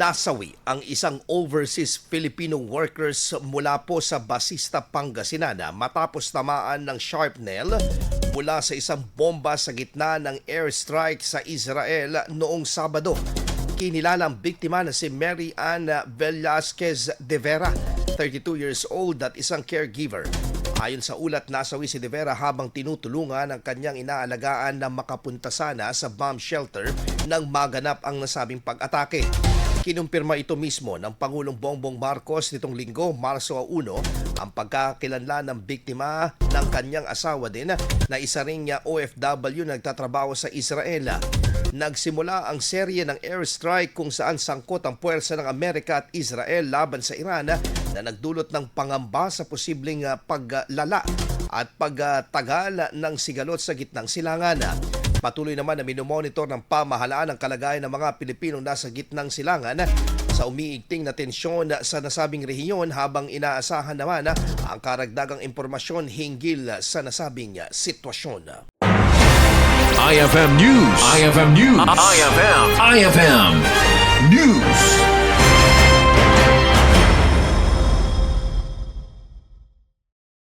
Nasawi ang isang overseas Filipino workers mula po sa Basista, Pangasinan matapos tamaan ng shrapnel mula sa isang bomba sa gitna ng airstrike sa Israel noong Sabado. Kinilalang biktima na si Mary Ann Velasquez de Vera, 32 years old at isang caregiver. Ayon sa ulat, nasawi si De Vera habang tinutulungan ang kanyang inaalagaan na makapunta sana sa bomb shelter nang maganap ang nasabing pag-atake. Kinumpirma ito mismo ng Pangulong Bongbong Marcos nitong Linggo, Marso 1, ang pagkakilanlan ng biktima ng kanyang asawa din na isa ring OFW na nagtatrabaho sa Israel. Nagsimula ang serye ng airstrike kung saan sangkot ang puwersa ng Amerika at Israel laban sa Iran na nagdulot ng pangamba sa posibleng paglala at pagtagal ng sigalot sa gitnang silangan. Patuloy naman na minomonitor ng pamahalaan ang kalagayan ng mga Pilipinong nasa gitnang silangan sa umiigting na tensyon sa nasabing rehiyon habang inaasahan naman ang karagdagang impormasyon hinggil sa nasabing sitwasyon. IFM News. IFM News. IFM News.